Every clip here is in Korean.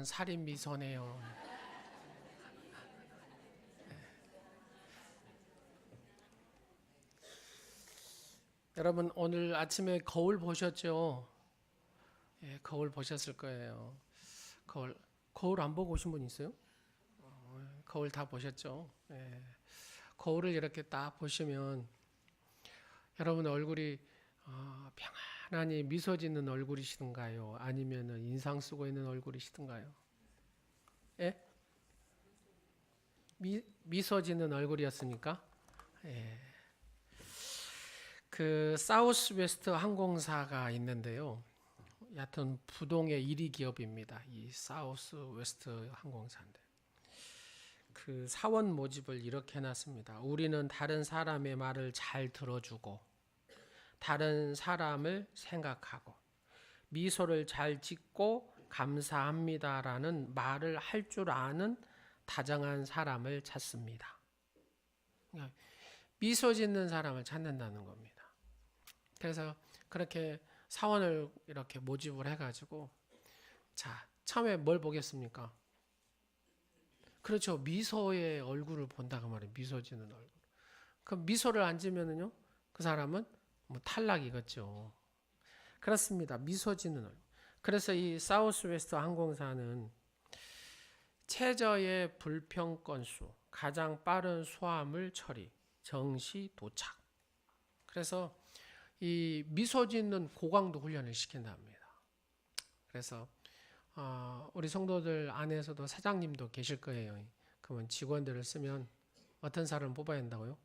이거는 살인 미소네요. 여러분 오늘 아침에 거울 보셨죠? 예, 거울 보셨을 거예요. 거울 안 보고 오신 분 있어요? 거울 다 보셨죠? 예, 거울을 이렇게 딱 보시면 여러분 얼굴이 평안하니 미소 짓는 얼굴이시든가요? 아니면은 인상 쓰고 있는 얼굴이시든가요? 예? 미소 짓는 얼굴이었습니까? 예. 그 사우스 웨스트 항공사가 있는데요. 여하튼 부동의 1위 기업입니다. 이 사우스 웨스트 항공사인데 그 사원 모집을 이렇게 해놨습니다. 우리는 다른 사람의 말을 잘 들어주고 다른 사람을 생각하고 미소를 잘 짓고 감사합니다라는 말을 할 줄 아는 다정한 사람을 찾습니다. 미소 짓는 사람을 찾는다는 겁니다. 그래서 그렇게 사원을 이렇게 모집을 해가지고 자 처음에 뭘 보겠습니까? 그렇죠. 미소의 얼굴을 본다고 말이에요. 미소 짓는 얼굴. 그 미소를 안 지면은요, 그 사람은 뭐 탈락이겠죠. 그렇습니다. 미소 짓는 얼굴. 그래서 이 사우스웨스트 항공사는 최저의 불평 건수, 가장 빠른 수화물 처리, 정시 도착. 그래서 이 미소 짓는 고강도 훈련을 시킨답니다. 그래서 우리 성도들 안에서도 사장님도 계실 거예요. 그러면 직원들을 쓰면 어떤 사람을 뽑아야 된다고요?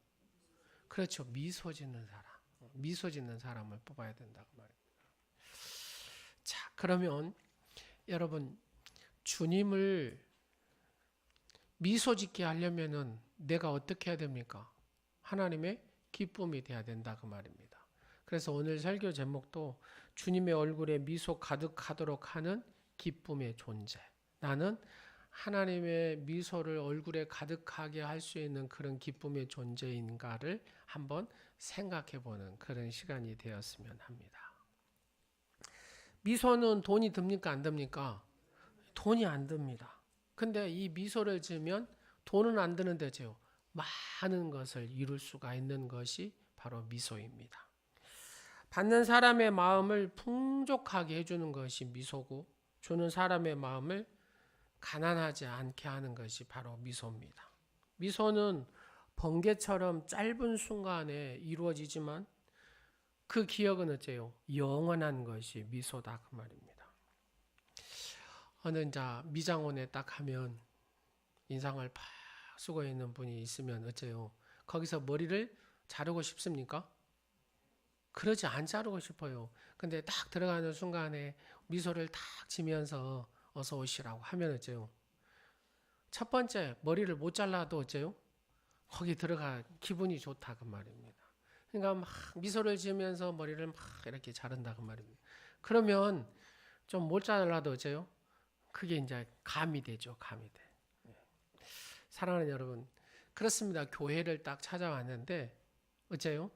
그렇죠. 미소 짓는 사람. 미소 짓는 사람을 뽑아야 된다고 말입니다. 자, 그러면 여러분 주님을 미소 짓게 하려면은 내가 어떻게 해야 됩니까? 하나님의 기쁨이 돼야 된다 그 말입니다. 그래서 오늘 설교 제목도 주님의 얼굴에 미소 가득하도록 하는 기쁨의 존재. 나는 하나님의 미소를 얼굴에 가득하게 할 수 있는 그런 기쁨의 존재인가를 한번 생각해 보는 그런 시간이 되었으면 합니다. 미소는 돈이 듭니까? 안 듭니까? 돈이 안 듭니다. 근데 이 미소를 지으면 돈은 안 드는데요. 많은 것을 이룰 수가 있는 것이 바로 미소입니다. 받는 사람의 마음을 풍족하게 해주는 것이 미소고 주는 사람의 마음을 가난하지 않게 하는 것이 바로 미소입니다. 미소는 번개처럼 짧은 순간에 이루어지지만 그 기억은 어째요? 영원한 것이 미소다 그 말입니다. 어느 자 미장원에 딱 하면 인상을 팍 쓰고 있는 분이 있으면 어째요? 거기서 머리를 자르고 싶습니까? 그러지 안 자르고 싶어요. 근데 딱 들어가는 순간에 미소를 딱 지면서 어서 오시라고 하면 어째요? 첫 번째 머리를 못 잘라도 어째요? 거기 들어가 기분이 좋다 그 말입니다. 그러니까 막 미소를 지으면서 머리를 막 이렇게 자른다 그 말입니다. 그러면 좀 못 잘라도 어째요? 그게 이제 감이 되죠. 감이 돼. 사랑하는 여러분, 그렇습니다. 교회를 딱 찾아왔는데 어째요?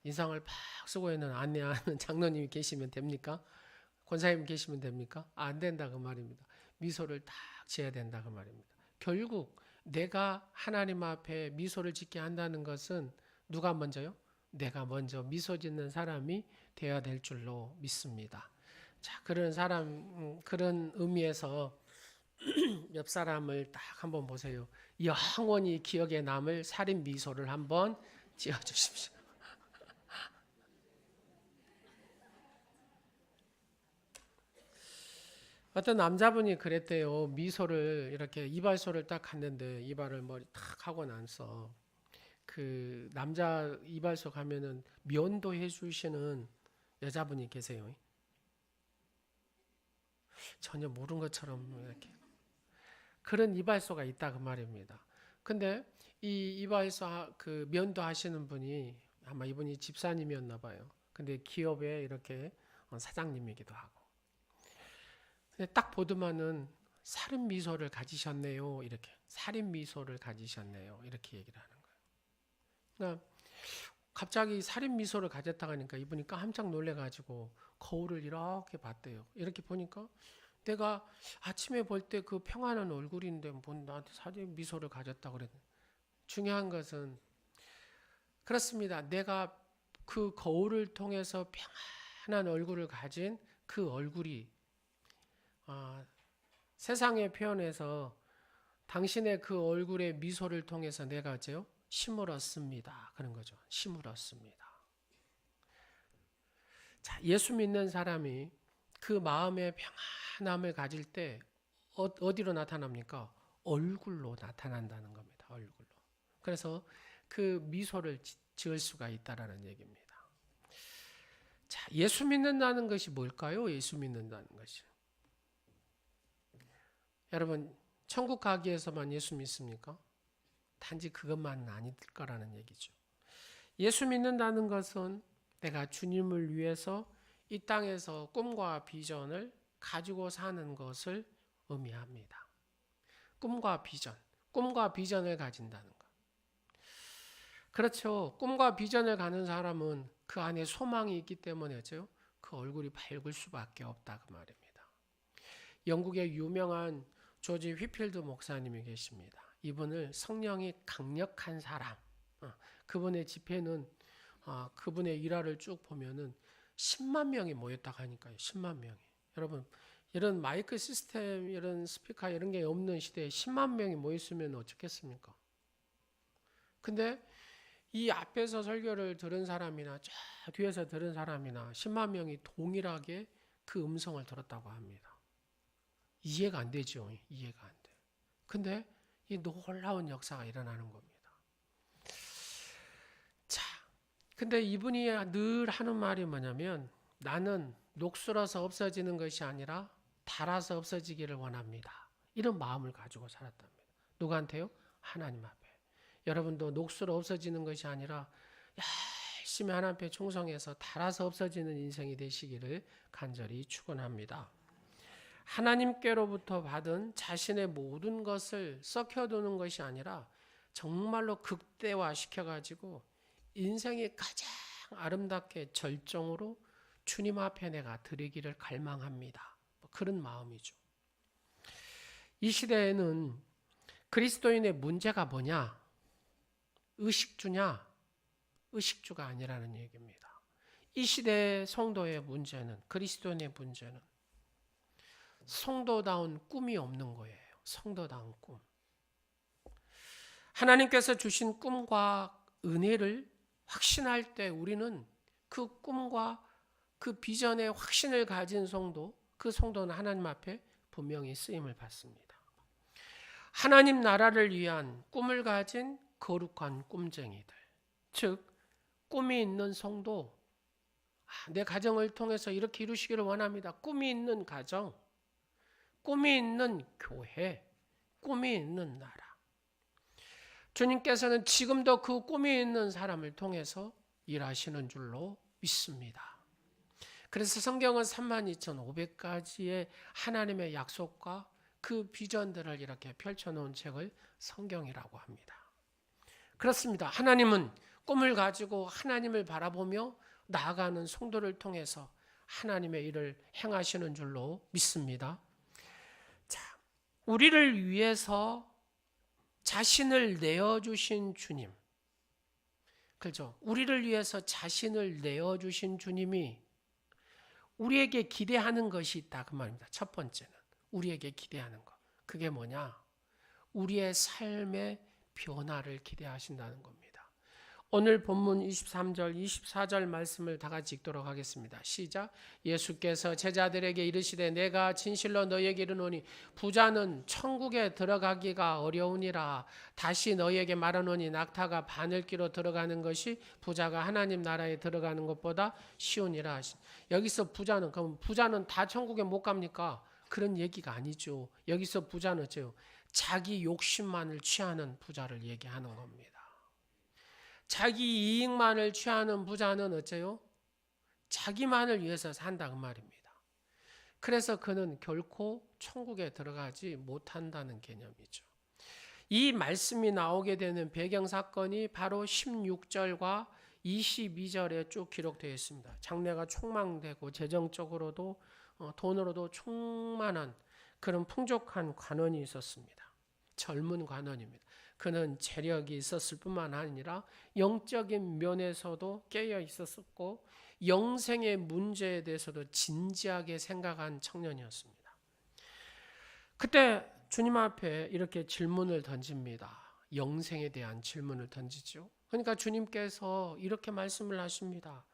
인상을 팍 쓰고 있는 안내하는 장로님이 계시면 됩니까? 권사님 계시면 됩니까? 안 된다 그 말입니다. 미소를 딱 지어야 된다 그 말입니다. 결국 내가 하나님 앞에 미소를 짓게 한다는 것은 누가 먼저요? 내가 먼저 미소 짓는 사람이 되어야 될 줄로 믿습니다. 자, 그런 사람 그런 의미에서 옆 사람을 딱 한번 보세요. 영원히 기억에 남을 살인 미소를 한번 지어 주십시오. 어떤 남자분이 그랬대요. 미소를 이렇게 이발소를 딱 갔는데 이발을 머리 탁 하고 나서 그 남자 이발소 가면은 면도 해주시는 여자분이 계세요. 전혀 모르는 것처럼 이렇게 그런 이발소가 있다 그 말입니다. 근데 이 이발소 그 면도 하시는 분이 아마 이분이 집사님이었나 봐요. 근데 기업에 이렇게 사장님이기도 하고. 근데 딱 보더만은 살인 미소를 가지셨네요. 이렇게 살인 미소를 가지셨네요. 이렇게 얘기를 하는 거예요. 그러니까 갑자기 살인 미소를 가졌다 하니까 이분이 깜짝 놀래가지고 거울을 이렇게 봤대요. 이렇게 보니까 내가 아침에 볼 때 그 평안한 얼굴인데 뭐 나한테 사진 미소를 가졌다 그랬는데, 중요한 것은 그렇습니다. 내가 그 거울을 통해서 평안한 얼굴을 가진 그 얼굴이 세상의 표현에서 당신의 그 얼굴의 미소를 통해서 내가 힘을 얻습니다. 그런 거죠. 힘을 얻습니다. 자, 예수 믿는 사람이 그 마음의 평안함을 가질 때 어디로 나타납니까? 얼굴로 나타난다는 겁니다. 얼굴로. 그래서 그 미소를 지을 수가 있다라는 얘기입니다. 자, 예수 믿는다는 것이 뭘까요? 예수 믿는다는 것이. 여러분, 천국 가기 위해서만 예수 믿습니까? 단지 그것만은 아닐 거라는 얘기죠. 예수 믿는다는 것은 내가 주님을 위해서 이 땅에서 꿈과 비전을 가지고 사는 것을 의미합니다. 꿈과 비전을 가진다는 것. 그렇죠. 꿈과 비전을 가는 사람은 그 안에 소망이 있기 때문에죠. 그 얼굴이 밝을 수밖에 없다 그 말입니다. 영국의 유명한 조지 휘필드 목사님이 계십니다. 이분을 성령이 강력한 사람, 그분의 집회는 그분의 일화를 쭉 보면은 10만 명이 모였다고 하니까요. 10만 명이. 여러분, 이런 마이크 시스템, 이런 스피커 이런 게 없는 시대에 10만 명이 모였으면 어떻겠습니까? 근데 이 앞에서 설교를 들은 사람이나 저 뒤에서 들은 사람이나 10만 명이 동일하게 그 음성을 들었다고 합니다. 이해가 안 되죠. 이해가 안 돼. 근데 이 놀라운 역사가 일어나는 겁니다. 자, 근데 이분이 늘 하는 말이 뭐냐면, 나는 녹슬어서 없어지는 것이 아니라 닳아서 없어지기를 원합니다. 이런 마음을 가지고 살았답니다. 누구한테요? 하나님 앞에. 여러분도 녹슬어 없어지는 것이 아니라 열심히 하나님 앞에 충성해서 닳아서 없어지는 인생이 되시기를 간절히 축원합니다. 하나님께로부터 받은 자신의 모든 것을 썩혀두는 것이 아니라 정말로 극대화시켜가지고 인생이 가장 아름답게 절정으로 주님 앞에 내가 드리기를 갈망합니다. 그런 마음이죠. 이 시대에는 그리스도인의 문제가 뭐냐? 의식주냐? 의식주가 아니라는 얘기입니다. 이 시대의 성도의 문제는, 그리스도인의 문제는 성도다운 꿈이 없는 거예요. 성도다운 꿈. 하나님께서 주신 꿈과 은혜를 확신할 때 우리는 그 꿈과 그 비전의 확신을 가진 성도, 그 성도는 하나님 앞에 분명히 쓰임을 받습니다. 하나님 나라를 위한 꿈을 가진 거룩한 꿈쟁이들, 즉 꿈이 있는 성도, 내 가정을 통해서 이렇게 이루시기를 원합니다. 꿈이 있는 가정, 꿈이 있는 교회, 꿈이 있는 나라. 주님께서는 지금도 그 꿈이 있는 사람을 통해서 일하시는 줄로 믿습니다. 그래서 성경은 32,500가지의 하나님의 약속과 그 비전들을 이렇게 펼쳐놓은 책을 성경이라고 합니다. 그렇습니다. 하나님은 꿈을 가지고 하나님을 바라보며 나아가는 성도를 통해서 하나님의 일을 행하시는 줄로 믿습니다. 자, 우리를 위해서 자신을 내어주신 주님, 그렇죠? 우리를 위해서 자신을 내어주신 주님이 우리에게 기대하는 것이 있다 그 말입니다. 첫 번째는 우리에게 기대하는 것. 그게 뭐냐? 우리의 삶의 변화를 기대하신다는 겁니다. 오늘 본문 23절, 24절 말씀을 다 같이 읽도록 하겠습니다. 시작. 예수께서 제자들에게 이르시되 내가 진실로 너희에게 이르노니 부자는 천국에 들어가기가 어려우니라. 다시 너희에게 말하노니 낙타가 바늘기로 들어가는 것이 부자가 하나님 나라에 들어가는 것보다 쉬우니라. 여기서 부자는, 그럼 부자는 다 천국에 못 갑니까? 그런 얘기가 아니죠. 여기서 부자는 자기 욕심만을 취하는 부자를 얘기하는 겁니다. 자기 이익만을 취하는 부자는 어째요? 자기만을 위해서 산다 그 말입니다. 그래서 그는 결코 천국에 들어가지 못한다는 개념이죠. 이 말씀이 나오게 되는 배경사건이 바로 16절과 22절에 쭉 기록되어 있습니다. 장래가 촉망되고 재정적으로도 돈으로도 충만한 그런 풍족한 관원이 있었습니다. 젊은 관원입니다. 그는 재력이 있었을 뿐만 아니라 영적인 면에서도 깨어 있었고 영생의 문제에 대해서도 진지하게 생각한 청년이었습니다. 그때 주님 앞에 이렇게 질문을 던집니다. 영생에 대한 질문을 던지죠. 그러니까 주님께서 이렇게 말씀을 하십니다.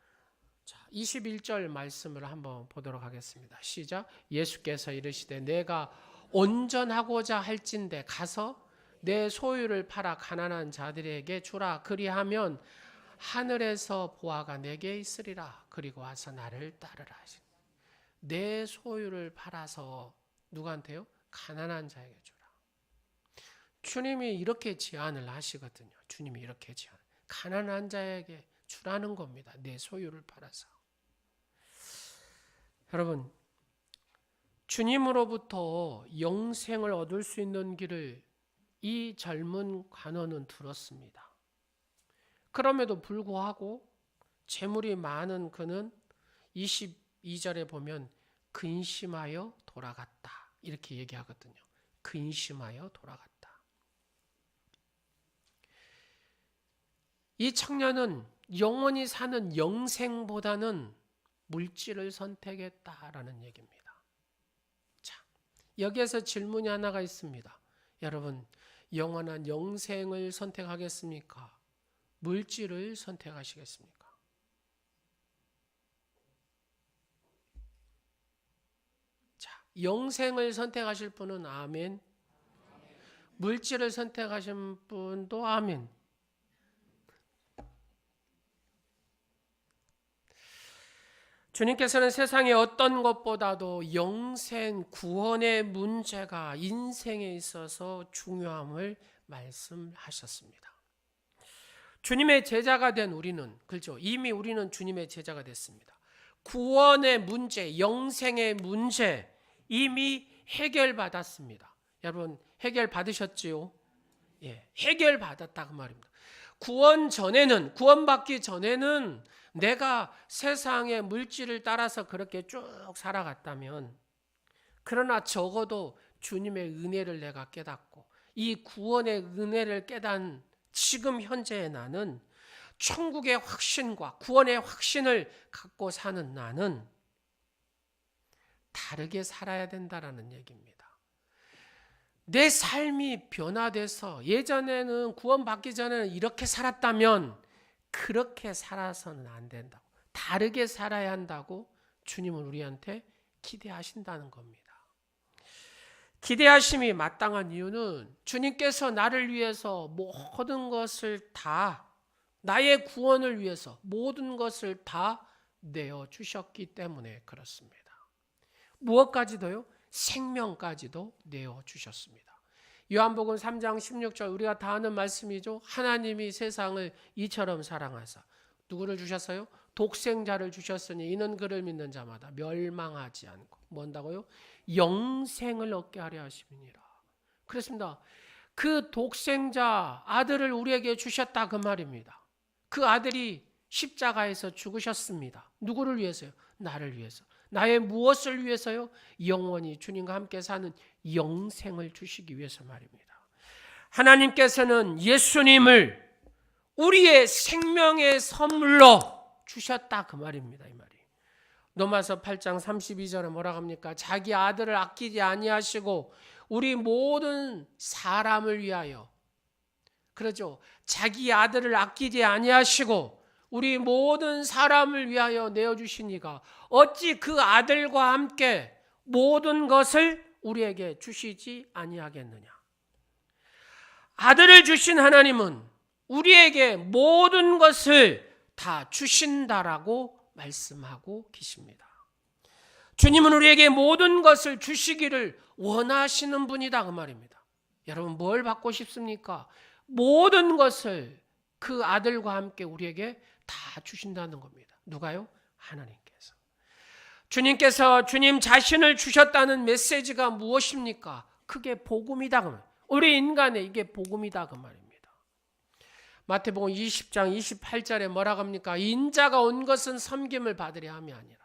자, 21절 말씀을 한번 보도록 하겠습니다. 시작. 예수께서 이르시되 내가 온전하고자 할진대 가서 내 소유를 팔아 가난한 자들에게 주라. 그리하면 하늘에서 보화가 내게 있으리라. 그리고 와서 나를 따르라. 내 소유를 팔아서 누구한테요? 가난한 자에게 주라. 주님이 이렇게 제안을 하시거든요. 주님이 이렇게 제안. 가난한 자에게 주라는 겁니다. 내 소유를 팔아서. 여러분, 주님으로부터 영생을 얻을 수 있는 길을 이 젊은 관원은 들었습니다. 그럼에도 불구하고 재물이 많은 그는 22절에 보면 근심하여 돌아갔다. 이렇게 얘기하거든요. 근심하여 돌아갔다. 이 청년은 영원히 사는 영생보다는 물질을 선택했다라는 얘기입니다. 자, 여기에서 질문이 하나가 있습니다. 여러분, 영원한 영생을 선택하겠습니까? 물질을 선택하시겠습니까? 자, 영생을 선택하실 분은 아멘. 물질을 선택하신 분도 아멘. 주님께서는 세상의 어떤 것보다도 영생, 구원의 문제가 인생에 있어서 중요함을 말씀하셨습니다. 주님의 제자가 된 우리는, 그렇죠? 이미 우리는 주님의 제자가 됐습니다. 구원의 문제, 영생의 문제 이미 해결받았습니다. 여러분, 해결받으셨지요? 예, 해결받았다 그 말입니다. 구원받기 전에는 내가 세상의 물질을 따라서 그렇게 쭉 살아갔다면, 그러나 적어도 주님의 은혜를 내가 깨닫고 이 구원의 은혜를 깨닫는 지금 현재의 나는 천국의 확신과 구원의 확신을 갖고 사는 나는 다르게 살아야 된다라는 얘기입니다. 내 삶이 변화돼서 예전에는 구원받기 전에는 이렇게 살았다면 그렇게 살아서는 안 된다고, 다르게 살아야 한다고 주님은 우리한테 기대하신다는 겁니다. 기대하심이 마땅한 이유는 주님께서 나를 위해서 모든 것을 다, 나의 구원을 위해서 모든 것을 다 내어주셨기 때문에 그렇습니다. 무엇까지도요? 생명까지도 내어주셨습니다. 요한복음 3장 16절 우리가 다 아는 말씀이죠. 하나님이 세상을 이처럼 사랑하사 누구를 주셨어요? 독생자를 주셨으니 이는 그를 믿는 자마다 멸망하지 않고 뭔다고요? 영생을 얻게 하려 하심이니라. 그렇습니다. 그 독생자 아들을 우리에게 주셨다 그 말입니다. 그 아들이 십자가에서 죽으셨습니다. 누구를 위해서요? 나를 위해서. 나의 무엇을 위해서요? 영원히 주님과 함께 사는 영생을 주시기 위해서 말입니다. 하나님께서는 예수님을 우리의 생명의 선물로 주셨다 그 말입니다. 이 말이. 로마서 8장 32절에 뭐라고 합니까? 자기 아들을 아끼지 아니하시고 우리 모든 사람을 위하여, 그러죠. 자기 아들을 아끼지 아니하시고 우리 모든 사람을 위하여 내어주시니가 어찌 그 아들과 함께 모든 것을 우리에게 주시지 아니하겠느냐. 아들을 주신 하나님은 우리에게 모든 것을 다 주신다라고 말씀하고 계십니다. 주님은 우리에게 모든 것을 주시기를 원하시는 분이다 그 말입니다. 여러분, 뭘 받고 싶습니까? 모든 것을 그 아들과 함께 우리에게 다 주신다는 겁니다. 누가요? 하나님께서. 주님께서 주님 자신을 주셨다는 메시지가 무엇입니까? 그게 복음이다 그 말. 우리 인간의 이게 복음이다 그 말입니다. 마태복음 20장 28절에 뭐라고 합니까? 인자가 온 것은 섬김을 받으려 함이 아니라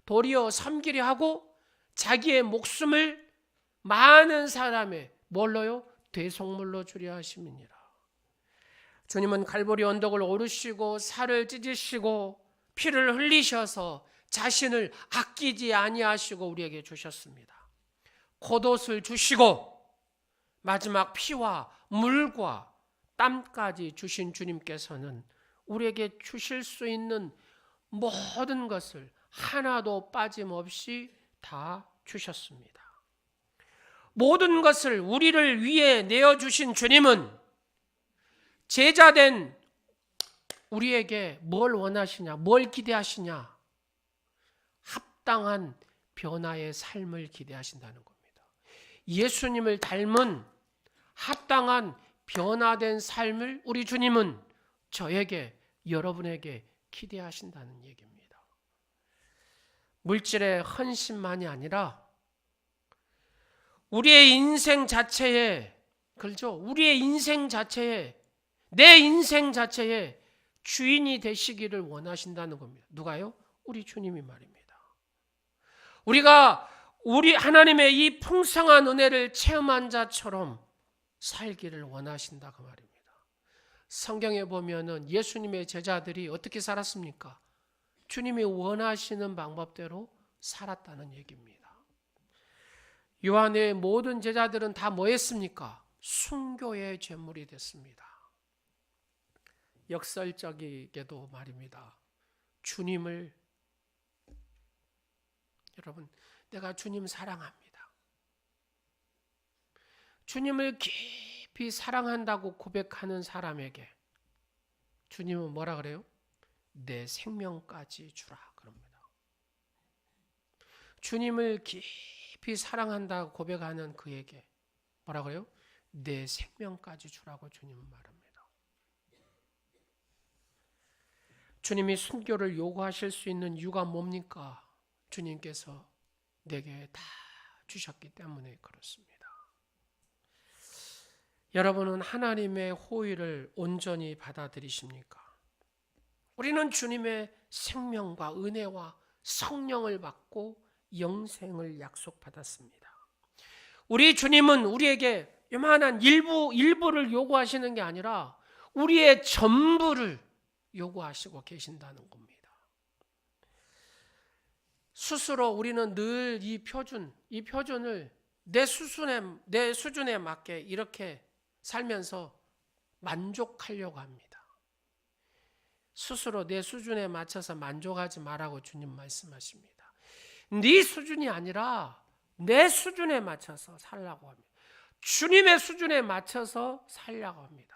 도리어 섬기려 하고 자기의 목숨을 많은 사람의 뭘로요? 대속물로 주려 하심이니라. 주님은 갈보리 언덕을 오르시고 살을 찢으시고 피를 흘리셔서 자신을 아끼지 아니하시고 우리에게 주셨습니다. 겉옷을 주시고 마지막 피와 물과 땀까지 주신 주님께서는 우리에게 주실 수 있는 모든 것을 하나도 빠짐없이 다 주셨습니다. 모든 것을 우리를 위해 내어주신 주님은 제자된 우리에게 뭘 원하시냐, 뭘 기대하시냐? 합당한 변화의 삶을 기대하신다는 겁니다. 예수님을 닮은 합당한 변화된 삶을 우리 주님은 저에게, 여러분에게 기대하신다는 얘기입니다. 물질의 헌신만이 아니라 우리의 인생 자체에, 그렇죠? 우리의 인생 자체에, 내 인생 자체에 주인이 되시기를 원하신다는 겁니다. 누가요? 우리 주님이 말입니다. 우리 하나님의 이 풍성한 은혜를 체험한 자처럼 살기를 원하신다 그 말입니다. 성경에 보면은 예수님의 제자들이 어떻게 살았습니까? 주님이 원하시는 방법대로 살았다는 얘기입니다. 요한의 모든 제자들은 다 뭐 했습니까? 순교의 제물이 됐습니다. 역설적이게도 말입니다. 주님을, 여러분, 내가 주님 사랑합니다. 주님을 깊이 사랑한다고 고백하는 사람에게 주님은 뭐라 그래요? 내 생명까지 주라 그럽니다. 주님을 깊이 사랑한다고 고백하는 그에게 뭐라 그래요? 내 생명까지 주라고 주님은 말합니다. 주님이 순교를 요구하실 수 있는 이유가 뭡니까? 주님께서 내게 다 주셨기 때문에 그렇습니다. 여러분은 하나님의 호의를 온전히 받아들이십니까? 우리는 주님의 생명과 은혜와 성령을 받고 영생을 약속받았습니다. 우리 주님은 우리에게 요만한 일부를 요구하시는 게 아니라 우리의 전부를 요구하시고 계신다는 겁니다. 스스로 우리는 늘 이 표준을 내 수준에 맞게 이렇게 살면서 만족하려고 합니다. 스스로 내 수준에 맞춰서 만족하지 말라고 주님 말씀하십니다. 네 수준이 아니라 내 수준에 맞춰서 살라고 합니다. 주님의 수준에 맞춰서 살려고 합니다.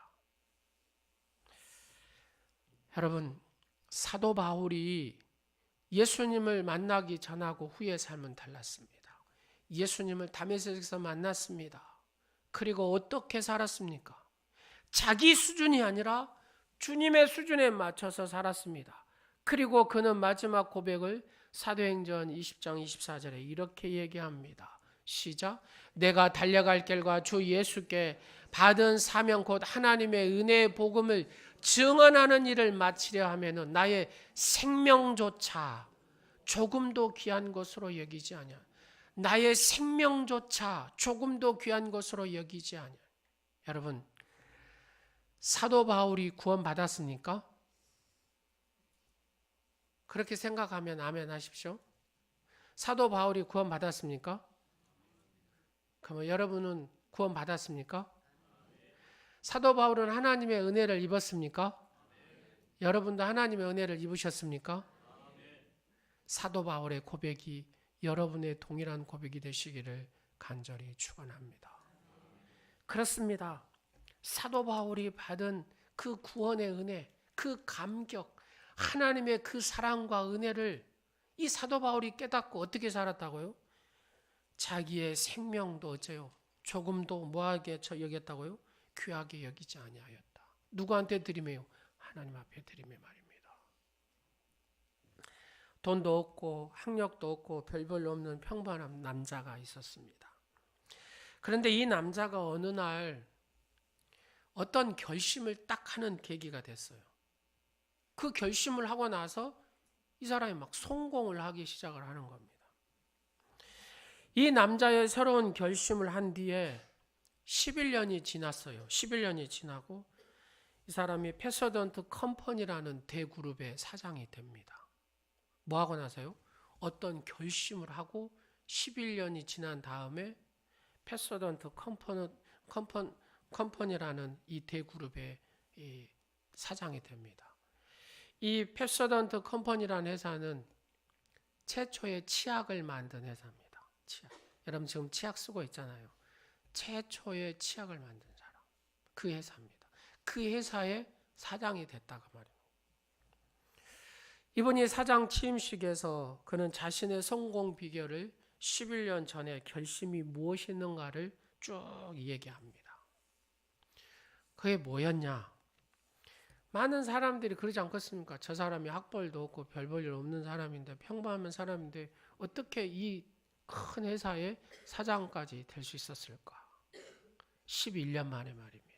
여러분, 사도 바울이 예수님을 만나기 전하고 후의 삶은 달랐습니다. 예수님을 다메섹에서 만났습니다. 그리고 어떻게 살았습니까? 자기 수준이 아니라 주님의 수준에 맞춰서 살았습니다. 그리고 그는 마지막 고백을 사도행전 20장 24절에 이렇게 얘기합니다. 시작. 내가 달려갈 길과 주 예수께 받은 사명 곧 하나님의 은혜의 복음을 증언하는 일을 마치려 하면은 나의 생명조차 조금도 귀한 것으로 여기지 아니하. 나의 생명조차 조금도 귀한 것으로 여기지 아니하. 여러분, 사도 바울이 구원 받았습니까? 그렇게 생각하면 아멘 하십시오. 사도 바울이 구원 받았습니까? 그러면 여러분은 구원 받았습니까? 사도 바울은 하나님의 은혜를 입었습니까? 여러분도 하나님의 은혜를 입으셨습니까? 사도 바울의 고백이 여러분의 동일한 고백이 되시기를 간절히 축원합니다. 그렇습니다. 사도 바울이 받은 그 구원의 은혜, 그 감격, 하나님의 그 사랑과 은혜를 이 사도 바울이 깨닫고 어떻게 살았다고요? 자기의 생명도 어째요? 조금도 뭐하게 여겼다고요? 귀하게 여기지 아니하였다. 누구한테 드리매요? 하나님 앞에 드리매 말입니다. 돈도 없고 학력도 없고 별볼로 없는 평범한 남자가 있었습니다. 그런데 이 남자가 어느 날 어떤 결심을 딱 하는 계기가 됐어요. 그 결심을 하고 나서 이 사람이 막 성공을 하기 시작을 하는 겁니다. 이 남자의 새로운 결심을 한 뒤에 11년이 지났어요. 11년이 지나고 이 사람이 패서던트 컴퍼니라는 대그룹의 사장이 됩니다. 뭐 하고 나서요? 어떤 결심을 하고 11년이 지난 다음에 패서던트 컴퍼니라는 이 대그룹의 이 사장이 됩니다. 이 패서던트 컴퍼니라는 회사는 최초의 치약을 만든 회사입니다. 치약. 여러분 지금 치약 쓰고 있잖아요. 최초의 치약을 만든 사람. 그 회사입니다. 그 회사의 사장이 됐다고 말입니다. 이분이 사장 취임식에서 그는 자신의 성공 비결을 11년 전에 결심이 무엇이었는가를 쭉 얘기합니다. 그게 뭐였냐? 많은 사람들이 그러지 않겠습니까? 저 사람이 학벌도 없고 별 볼 일 없는 사람인데 평범한 사람인데 어떻게 이 큰 회사의 사장까지 될 수 있었을까? 11년 만에 말입니다.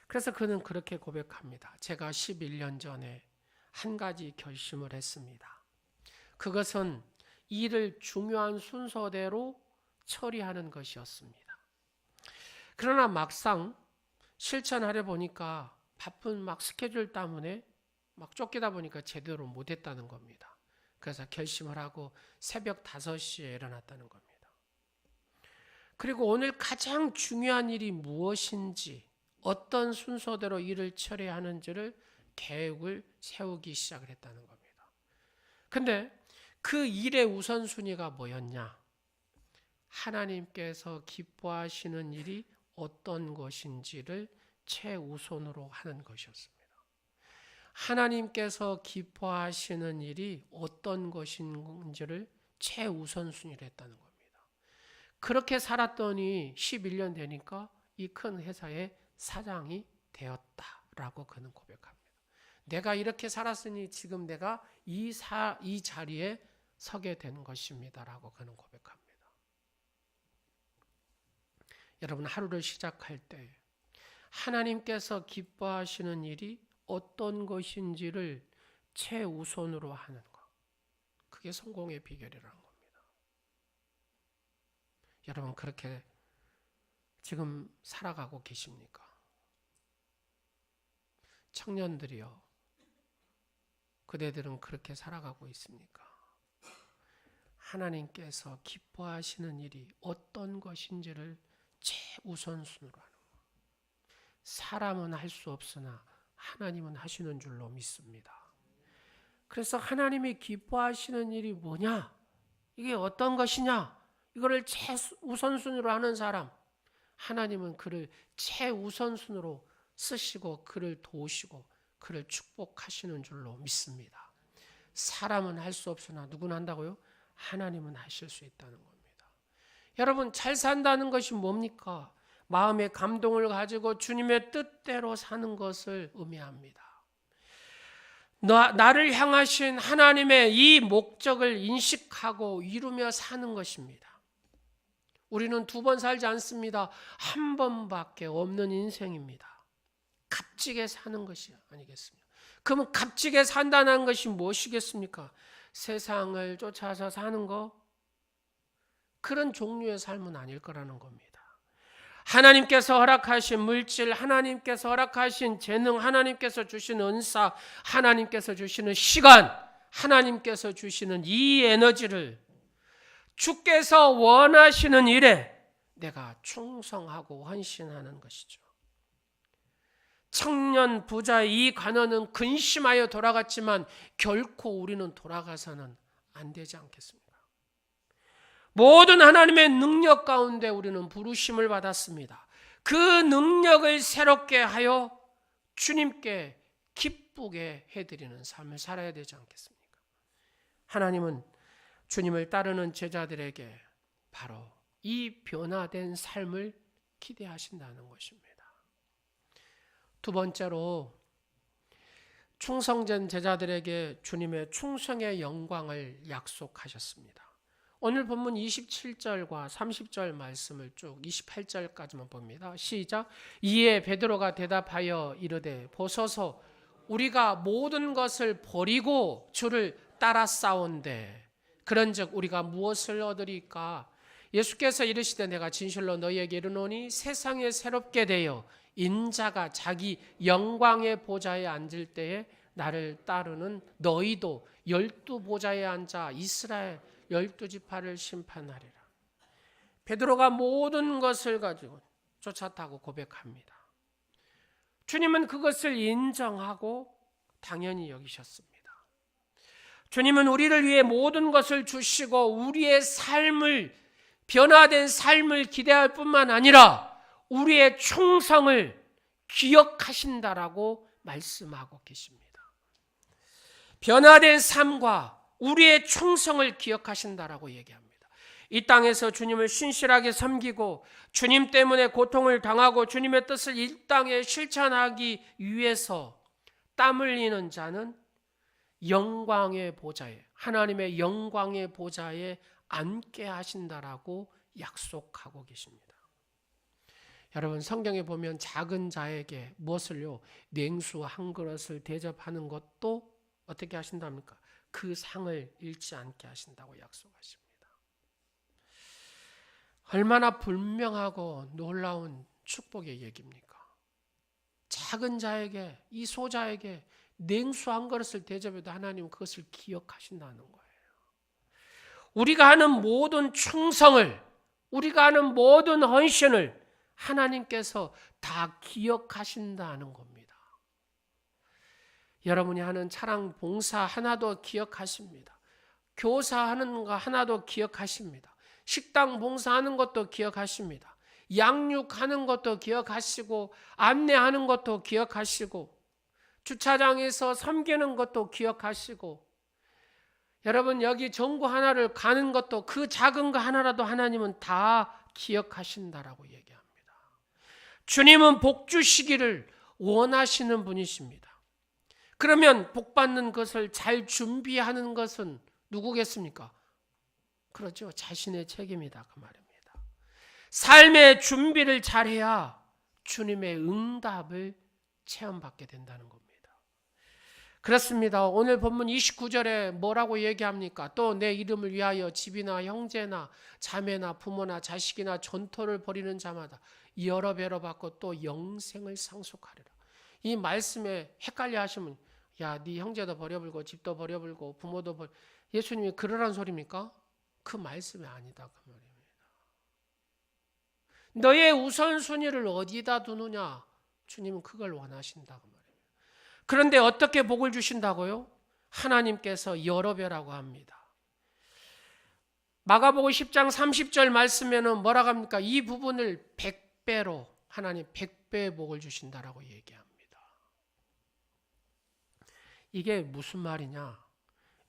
그래서 그는 그렇게 고백합니다. 제가 11년 전에 한 가지 결심을 했습니다. 그것은 일을 중요한 순서대로 처리하는 것이었습니다. 그러나 막상 실천하려 보니까 바쁜 막 스케줄 때문에 막 쫓기다 보니까 제대로 못했다는 겁니다. 그래서 결심을 하고 새벽 5시에 일어났다는 겁니다. 그리고 오늘 가장 중요한 일이 무엇인지 어떤 순서대로 일을 처리하는지를 계획을 세우기 시작을 했다는 겁니다. 근데 그 일의 우선순위가 뭐였냐? 하나님께서 기뻐하시는 일이 어떤 것인지를 최우선으로 하는 것이었습니다. 하나님께서 기뻐하시는 일이 어떤 것인지를 최우선순위로 했다는 겁니다. 그렇게 살았더니 11년 되니까 이 큰 회사의 사장이 되었다라고 그는 고백합니다. 내가 이렇게 살았으니 지금 내가 이 자리에 서게 된 것입니다라고 그는 고백합니다. 여러분 하루를 시작할 때 하나님께서 기뻐하시는 일이 어떤 것인지를 최우선으로 하는 것. 그게 성공의 비결이라는 겁니다. 여러분 그렇게 지금 살아가고 계십니까? 청년들이요. 그대들은 그렇게 살아가고 있습니까? 하나님께서 기뻐하시는 일이 어떤 것인지를 최우선순위로 하는 것. 사람은 할 수 없으나 하나님은 하시는 줄로 믿습니다. 그래서 하나님이 기뻐하시는 일이 뭐냐? 이게 어떤 것이냐? 이거를 최우선순위로 하는 사람, 하나님은 그를 최우선순위로 쓰시고 그를 도우시고 그를 축복하시는 줄로 믿습니다. 사람은 할 수 없으나 누구는 한다고요? 하나님은 하실 수 있다는 겁니다. 여러분 잘 산다는 것이 뭡니까? 마음의 감동을 가지고 주님의 뜻대로 사는 것을 의미합니다. 나를 향하신 하나님의 이 목적을 인식하고 이루며 사는 것입니다. 우리는 2번 살지 않습니다. 한 번밖에 없는 인생입니다. 값지게 사는 것이 아니겠습니까? 그러면 값지게 산다는 것이 무엇이겠습니까? 세상을 쫓아서 사는 거? 그런 종류의 삶은 아닐 거라는 겁니다. 하나님께서 허락하신 물질, 하나님께서 허락하신 재능, 하나님께서 주시는 은사, 하나님께서 주시는 시간, 하나님께서 주시는 이 에너지를 주께서 원하시는 일에 내가 충성하고 헌신하는 것이죠. 청년 부자의 이 관원은 근심하여 돌아갔지만 결코 우리는 돌아가서는 안 되지 않겠습니까? 모든 하나님의 능력 가운데 우리는 부르심을 받았습니다. 그 능력을 새롭게 하여 주님께 기쁘게 해드리는 삶을 살아야 되지 않겠습니까? 하나님은 주님을 따르는 제자들에게 바로 이 변화된 삶을 기대하신다는 것입니다. 2번째로 충성된 제자들에게 주님의 충성의 영광을 약속하셨습니다. 오늘 본문 27절과 30절 말씀을 쭉 28절까지만 봅니다. 시작. 이에 베드로가 대답하여 이르되 보소서 우리가 모든 것을 버리고 주를 따라 싸운대 그런즉 우리가 무엇을 얻으리까? 예수께서 이르시되 내가 진실로 너희에게 이르노니 세상에 새롭게 되어 인자가 자기 영광의 보좌에 앉을 때에 나를 따르는 너희도 12보좌에 앉아 이스라엘 12지파를 심판하리라. 베드로가 모든 것을 가지고 쫓았다고 고백합니다. 주님은 그것을 인정하고 당연히 여기셨습니다. 주님은 우리를 위해 모든 것을 주시고 우리의 삶을, 변화된 삶을 기대할 뿐만 아니라 우리의 충성을 기억하신다라고 말씀하고 계십니다. 변화된 삶과 우리의 충성을 기억하신다라고 얘기합니다. 이 땅에서 주님을 신실하게 섬기고 주님 때문에 고통을 당하고 주님의 뜻을 이 땅에 실천하기 위해서 땀 흘리는 자는 영광의 보좌에, 하나님의 영광의 보좌에 앉게 하신다라고 약속하고 계십니다. 여러분, 성경에 보면 작은 자에게 무엇을요? 냉수 한 그릇을 대접하는 것도 어떻게 하신답니까? 그 상을 잃지 않게 하신다고 약속하십니다. 얼마나 분명하고 놀라운 축복의 얘기입니까? 작은 자에게, 이 소자에게 냉수 한 그릇을 대접해도 하나님은 그것을 기억하신다는 거예요. 우리가 하는 모든 충성을, 우리가 하는 모든 헌신을 하나님께서 다 기억하신다는 겁니다. 여러분이 하는 차량 봉사 하나도 기억하십니다. 교사하는 거 하나도 기억하십니다. 식당 봉사하는 것도 기억하십니다. 양육하는 것도 기억하시고 안내하는 것도 기억하시고 주차장에서 섬기는 것도 기억하시고 여러분 여기 전구 하나를 가는 것도 그 작은 거 하나라도 하나님은 다 기억하신다라고 얘기합니다. 주님은 복 주시기를 원하시는 분이십니다. 그러면 복 받는 것을 잘 준비하는 것은 누구겠습니까? 그렇죠. 자신의 책임이다 그 말입니다. 삶의 준비를 잘해야 주님의 응답을 체험받게 된다는 겁니다. 그렇습니다. 오늘 본문 29절에 뭐라고 얘기합니까? 또 내 이름을 위하여 집이나 형제나 자매나 부모나 자식이나 전토를 벌이는 자마다 여러 배로 받고 또 영생을 상속하리라. 이 말씀에 헷갈려 하시면 야, 네 형제도 버려불고 집도 버려불고 부모도 버려. 예수님이 그러란 소리입니까? 그 말씀이 아니다 그 말입니다. 너의 우선순위를 어디다 두느냐? 주님은 그걸 원하신다 그 말입니다. 그런데 어떻게 복을 주신다고요? 하나님께서 여러 배라고 합니다. 마가복음 10장 30절 말씀에는 뭐라고 합니까? 이 부분을 100배로 하나님 100배의 복을 주신다라고 얘기합니다. 이게 무슨 말이냐?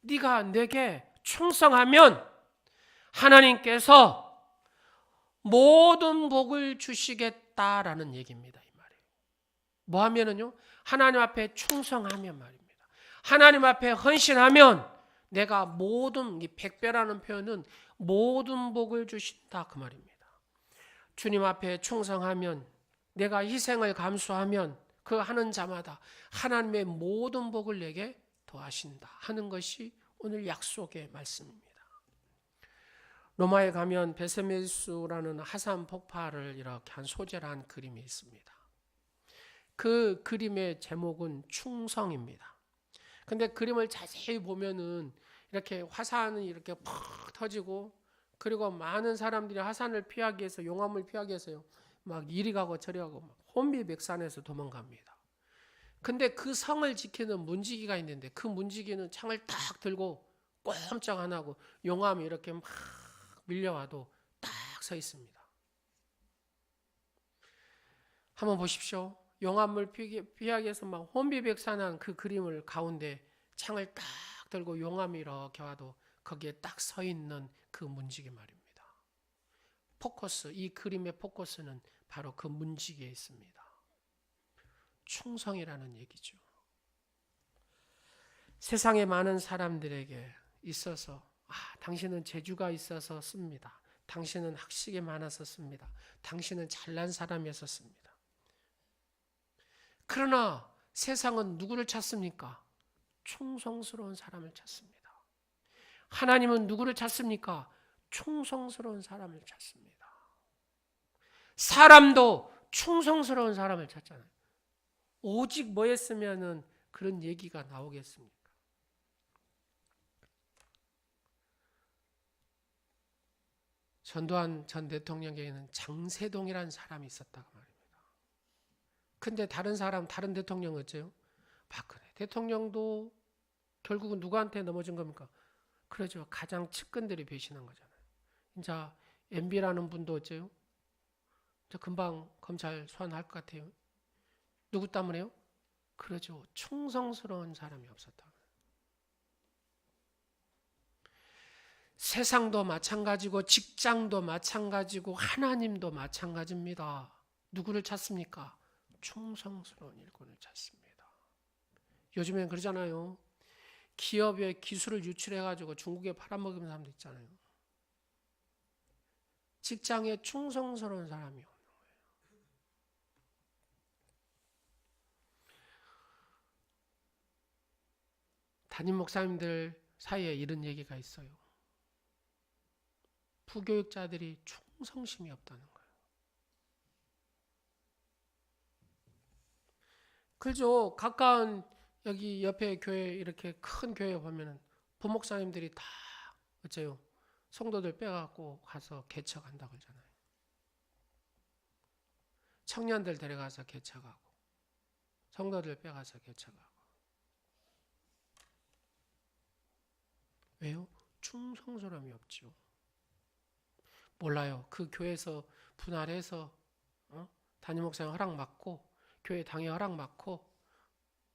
네가 내게 충성하면 하나님께서 모든 복을 주시겠다라는 얘기입니다. 이 말이에요. 뭐 하면은요? 하나님 앞에 충성하면 말입니다. 하나님 앞에 헌신하면 내가 모든, 이 100배라는 표현은 모든 복을 주신다 그 말입니다. 주님 앞에 충성하면, 내가 희생을 감수하면 그 하는 자마다 하나님의 모든 복을 내게 더하신다 하는 것이 오늘 약속의 말씀입니다. 로마에 가면 베세메수라는 화산 폭발을 이렇게 한 소재로 한 그림이 있습니다. 그 그림의 제목은 충성입니다. 근데 그림을 자세히 보면은 이렇게 화산이 이렇게 팍 터지고 그리고 많은 사람들이 화산을 피하기 위해서 용암을 피하기 위해서요. 막 이리 가고 저리 가고 혼비백산해서 도망갑니다. 근데 그 성을 지키는 문지기가 있는데 그 문지기는 창을 딱 들고 꼼짝 안 하고 용암이 이렇게 막 밀려와도 딱 서 있습니다. 한번 보십시오. 용암을 피하기 위해서 막 혼비백산한 그 그림을 가운데 창을 딱 들고 용암이 이렇게 와도 거기에 딱 서 있는 그 문지기 말입니다. 포커스, 이 그림의 포커스는 바로 그 문지기에 있습니다. 충성이라는 얘기죠. 세상에 많은 사람들에게 있어서 당신은 재주가 있어서 씁니다. 당신은 학식이 많아서 씁니다. 당신은 잘난 사람이어서 씁니다. 그러나 세상은 누구를 찾습니까? 충성스러운 사람을 찾습니다. 하나님은 누구를 찾습니까? 충성스러운 사람을 찾습니다. 사람도 충성스러운 사람을 찾잖아요. 오직 뭐 했으면은 그런 얘기가 나오겠습니까? 전두환 전 대통령에게는 장세동이라는 사람이 있었다고 말입니다. 근데 다른 대통령 어째요? 박근혜 대통령도 결국은 누구한테 넘어진 겁니까? 그러죠. 가장 측근들이 배신한 거잖아요. 이제 MB라는 분도 어째요? 금방 검찰 소환할 것 같아요. 누구 때문에요? 그러죠. 충성스러운 사람이 없었다. 세상도 마찬가지고 직장도 마찬가지고 하나님도 마찬가지입니다. 누구를 찾습니까? 충성스러운 일꾼을 찾습니다. 요즘엔 그러잖아요. 기업의 기술을 유출해가지고 중국에 팔아먹는 사람도 있잖아요. 직장에 충성스러운 사람이 없는 거예요. 담임 목사님들 사이에 이런 얘기가 있어요. 부교육자들이 충성심이 없다는 거예요. 그죠? 가까운 여기 옆에 교회 이렇게 큰 교회 보면은 부목사님들이 다 어째요? 성도들 빼갖고 가서 개척한다고 그러잖아요. 청년들 데려가서 개척하고 성도들 빼가서 개척하고. 왜요? 충성스러움이 없죠. 몰라요. 그 교회에서 분할해서 담임 목사님 허락 받고 교회 당회 허락 받고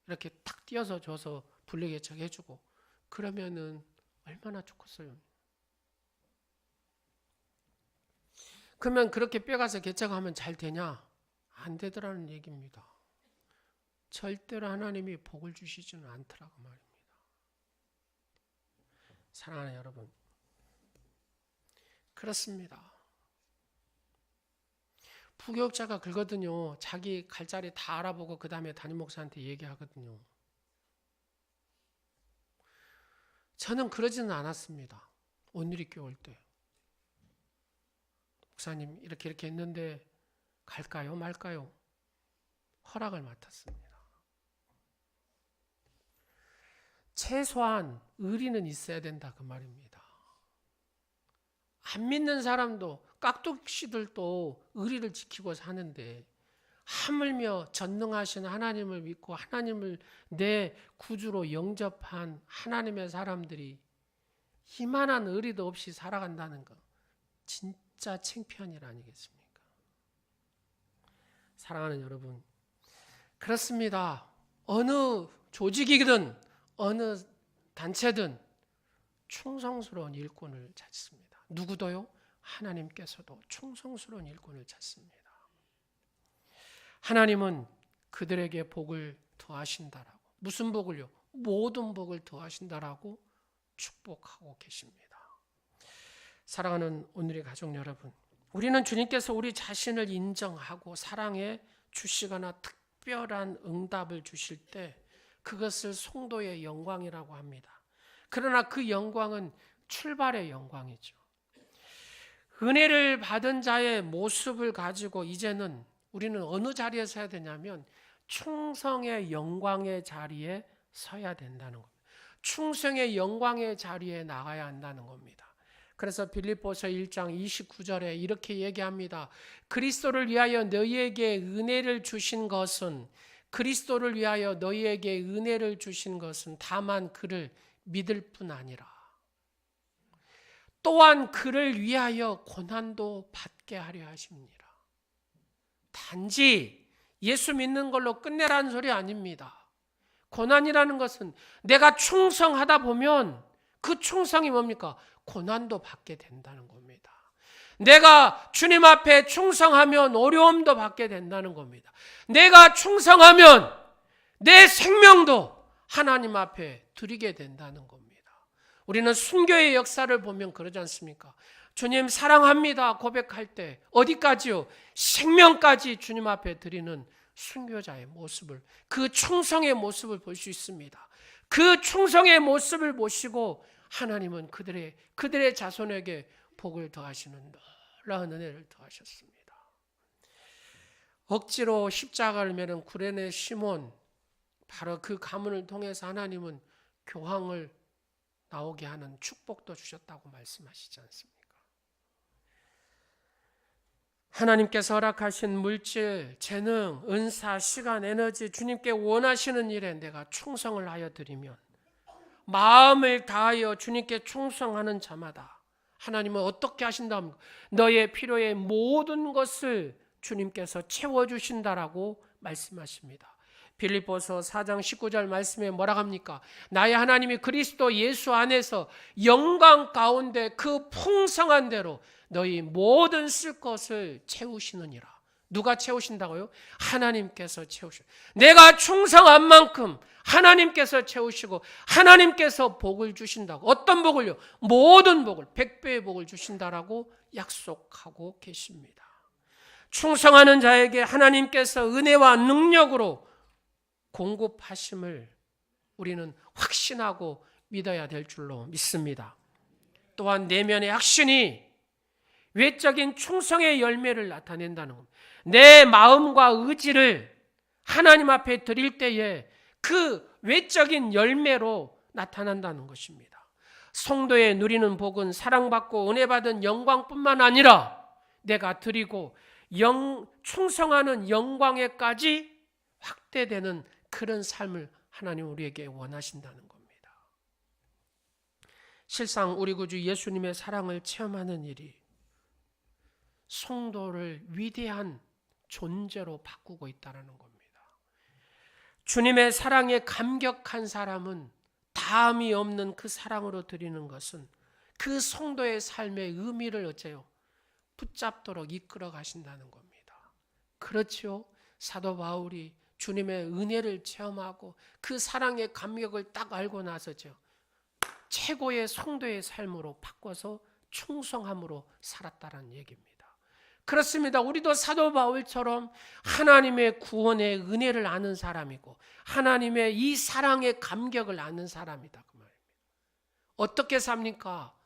이렇게 탁 띄어서 줘서 분리 개척해주고 그러면은 얼마나 좋겠어요. 그러면 그렇게 빼가서 개척하면 잘 되냐? 안 되더라는 얘기입니다. 절대로 하나님이 복을 주시지는 않더라고 말입니다. 사랑하는 여러분, 그렇습니다. 부교육자가 그러거든요. 자기 갈 자리 다 알아보고 그 다음에 담임 목사한테 얘기하거든요. 저는 그러지는 않았습니다. 온누리교회 올 때. 목사님 이렇게 했는데 갈까요 말까요? 허락을 맡았습니다. 최소한 의리는 있어야 된다 그 말입니다. 안 믿는 사람도 깍둑씨들도 의리를 지키고 사는데 하물며 전능하신 하나님을 믿고 하나님을 내 구주로 영접한 하나님의 사람들이 이만한 의리도 없이 살아간다는 거 진짜 창피한 일 아니겠습니까? 사랑하는 여러분, 그렇습니다. 어느 조직이든 어느 단체든 충성스러운 일꾼을 찾습니다. 누구도요? 하나님께서도 충성스러운 일꾼을 찾습니다. 하나님은 그들에게 복을 더하신다라고. 무슨 복을요? 모든 복을 더하신다라고 축복하고 계십니다. 사랑하는 오늘의 가족 여러분, 우리는 주님께서 우리 자신을 인정하고 사랑해 주시거나 특별한 응답을 주실 때 그것을 성도의 영광이라고 합니다. 그러나 그 영광은 출발의 영광이죠. 은혜를 받은 자의 모습을 가지고 이제는 우리는 어느 자리에 서야 되냐면 충성의 영광의 자리에 서야 된다는 겁니다. 충성의 영광의 자리에 나가야 한다는 겁니다. 그래서 빌립보서 1장 29절에 이렇게 얘기합니다. 그리스도를 위하여 너희에게 은혜를 주신 것은 다만 그를 믿을 뿐 아니라 또한 그를 위하여 고난도 받게 하려 하십니다. 단지 예수 믿는 걸로 끝내라는 소리 아닙니다. 고난이라는 것은 내가 충성하다 보면 그 충성이 뭡니까? 고난도 받게 된다는 겁니다. 내가 주님 앞에 충성하면 어려움도 받게 된다는 겁니다. 내가 충성하면 내 생명도 하나님 앞에 드리게 된다는 겁니다. 우리는 순교의 역사를 보면 그러지 않습니까? 주님 사랑합니다 고백할 때 어디까지요? 생명까지 주님 앞에 드리는 순교자의 모습을, 그 충성의 모습을 볼 수 있습니다. 그 충성의 모습을 보시고 하나님은 그들의 자손에게 복을 더하시는 놀라운 은혜를 더하셨습니다. 억지로 십자가를 매는 구레네 시몬, 바로 그 가문을 통해서 하나님은 교황을 나오게 하는 축복도 주셨다고 말씀하시지 않습니까? 하나님께서 허락하신 물질, 재능, 은사, 시간, 에너지, 주님께 원하시는 일에 내가 충성을 하여 드리면, 마음을 다하여 주님께 충성하는 자마다 하나님은 어떻게 하신다면 너의 필요의 모든 것을 주님께서 채워주신다라고 말씀하십니다. 빌립보서 4장 19절 말씀에 뭐라 합니까? 나의 하나님이 그리스도 예수 안에서 영광 가운데 그 풍성한 대로 너희 모든 쓸 것을 채우시느니라. 누가 채우신다고요? 하나님께서 채우시고, 내가 충성한 만큼 하나님께서 채우시고 하나님께서 복을 주신다고. 어떤 복을요? 모든 복을, 100배의 복을 주신다라고 약속하고 계십니다. 충성하는 자에게 하나님께서 은혜와 능력으로 공급하심을 우리는 확신하고 믿어야 될 줄로 믿습니다. 또한 내면의 확신이 외적인 충성의 열매를 나타낸다는 겁니다. 내 마음과 의지를 하나님 앞에 드릴 때에 그 외적인 열매로 나타난다는 것입니다. 성도의 누리는 복은 사랑받고 은혜받은 영광뿐만 아니라 내가 드리고 충성하는 영광에까지 확대되는 그런 삶을 하나님 우리에게 원하신다는 겁니다. 실상 우리 구주 예수님의 사랑을 체험하는 일이 성도를 위대한 존재로 바꾸고 있다는 겁니다. 주님의 사랑에 감격한 사람은 다함이 없는 그 사랑으로 드리는 것은 그 성도의 삶의 의미를 어째요? 붙잡도록 이끌어 가신다는 겁니다. 그렇죠? 사도 바울이 주님의 은혜를 체험하고 그 사랑의 감격을 딱 알고 나서죠, 최고의 성도의 삶으로 바꿔서 충성함으로 살았다는 얘기입니다. 그렇습니다. 우리도 사도 바울처럼 하나님의 구원의 은혜를 아는 사람이고 하나님의 이 사랑의 감격을 아는 사람이다 그 말입니다. 어떻게 삽니까?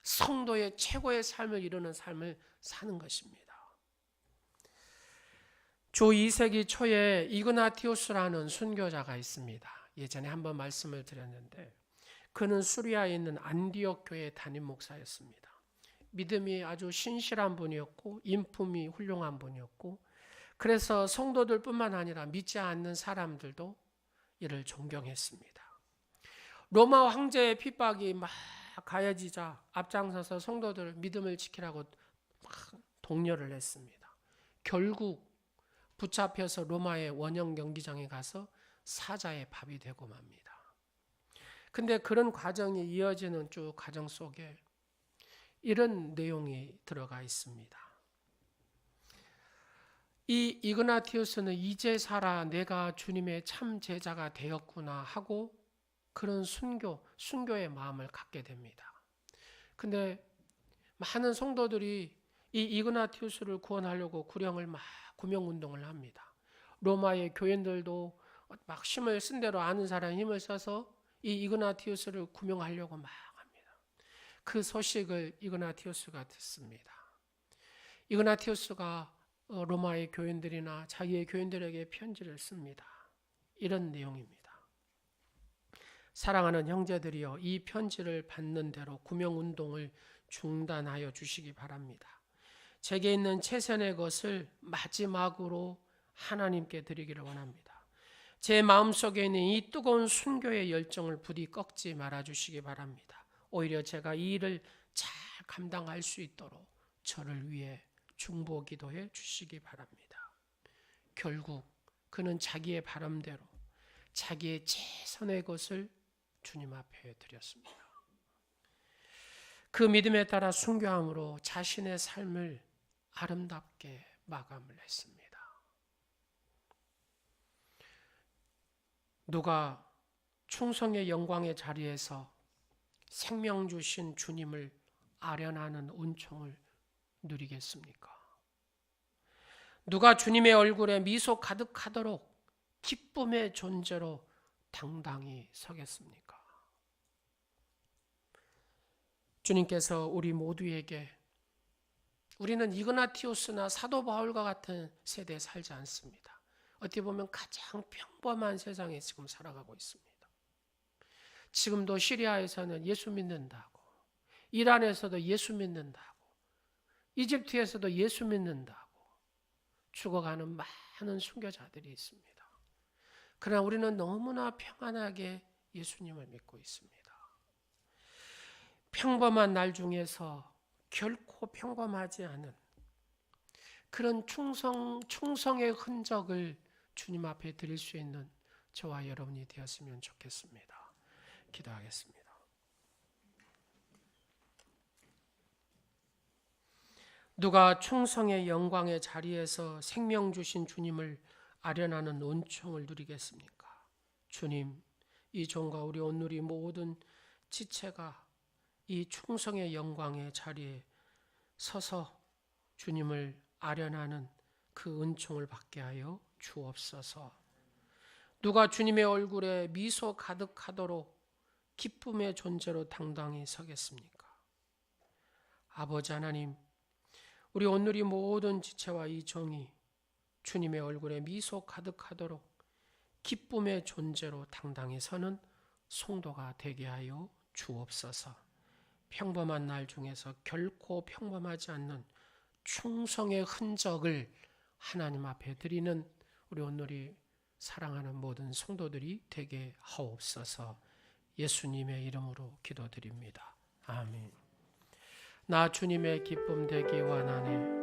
성도의 최고의 삶을 이루는 삶을 사는 것입니다. 조 2세기 초에 이그나티우스라는 순교자가 있습니다. 예전에 한번 말씀을 드렸는데 그는 수리아에 있는 안디옥 교회 담임 목사였습니다. 믿음이 아주 신실한 분이었고 인품이 훌륭한 분이었고, 그래서 성도들뿐만 아니라 믿지 않는 사람들도 이를 존경했습니다. 로마 황제의 핍박이 막 가해지자 앞장서서 성도들 믿음을 지키라고 막 독려를 했습니다. 결국 붙잡혀서 로마의 원형 경기장에 가서 사자의 밥이 되고 맙니다. 근데 그런 과정이 이어지는 쭉 과정 속에 이런 내용이 들어가 있습니다. 이 이그나티우스는 이제 살아 내가 주님의 참 제자가 되었구나 하고 그런 순교의 마음을 갖게 됩니다. 근데 많은 성도들이 이 이그나티우스를 구원하려고 구명운동을 합니다. 로마의 교인들도 막 힘을 쓴 대로 아는 사람 힘을 써서 이 이그나티우스를 구명하려고 막 합니다. 그 소식을 이그나티우스가 듣습니다. 이그나티우스가 로마의 교인들이나 자기의 교인들에게 편지를 씁니다. 이런 내용입니다. 사랑하는 형제들이여, 이 편지를 받는 대로 구명운동을 중단하여 주시기 바랍니다. 제게 있는 최선의 것을 마지막으로 하나님께 드리기를 원합니다. 제 마음속에 있는 이 뜨거운 순교의 열정을 부디 꺾지 말아주시기 바랍니다. 오히려 제가 이 일을 잘 감당할 수 있도록 저를 위해 중보 기도해 주시기 바랍니다. 결국 그는 자기의 바람대로 자기의 최선의 것을 주님 앞에 드렸습니다. 그 믿음에 따라 순교함으로 자신의 삶을 아름답게 마감을 했습니다. 누가 충성의 영광의 자리에서 생명 주신 주님을 아련하는 은총을 누리겠습니까? 누가 주님의 얼굴에 미소 가득하도록 기쁨의 존재로 당당히 서겠습니까? 주님께서 우리 모두에게 우리는 이그나티우스나 사도 바울과 같은 세대에 살지 않습니다. 어떻게 보면 가장 평범한 세상에 지금 살아가고 있습니다. 지금도 시리아에서는 예수 믿는다고, 이란에서도 예수 믿는다고, 이집트에서도 예수 믿는다고 죽어가는 많은 순교자들이 있습니다. 그러나 우리는 너무나 평안하게 예수님을 믿고 있습니다. 평범한 날 중에서 결코 평범하지 않은 그런 충성의 흔적을 주님 앞에 드릴 수 있는 저와 여러분이 되었으면 좋겠습니다. 기도하겠습니다. 누가 충성의 영광의 자리에서 생명 주신 주님을 아련하는 은총을 누리겠습니까? 주님, 이 종과 우리 온누리 모든 지체가 이 충성의 영광의 자리에 서서 주님을 아련하는 그 은총을 받게 하여 주옵소서. 누가 주님의 얼굴에 미소 가득하도록 기쁨의 존재로 당당히 서겠습니까? 아버지 하나님, 우리 온누리 모든 지체와 이 종이 주님의 얼굴에 미소 가득하도록 기쁨의 존재로 당당히 서는 성도가 되게 하여 주옵소서. 평범한 날 중에서 결코 평범하지 않는 충성의 흔적을 하나님 앞에 드리는 우리 온누리 사랑하는 모든 성도들이 되게 하옵소서. 예수님의 이름으로 기도드립니다. 아멘. 나 주님의 기쁨 되기 원하네.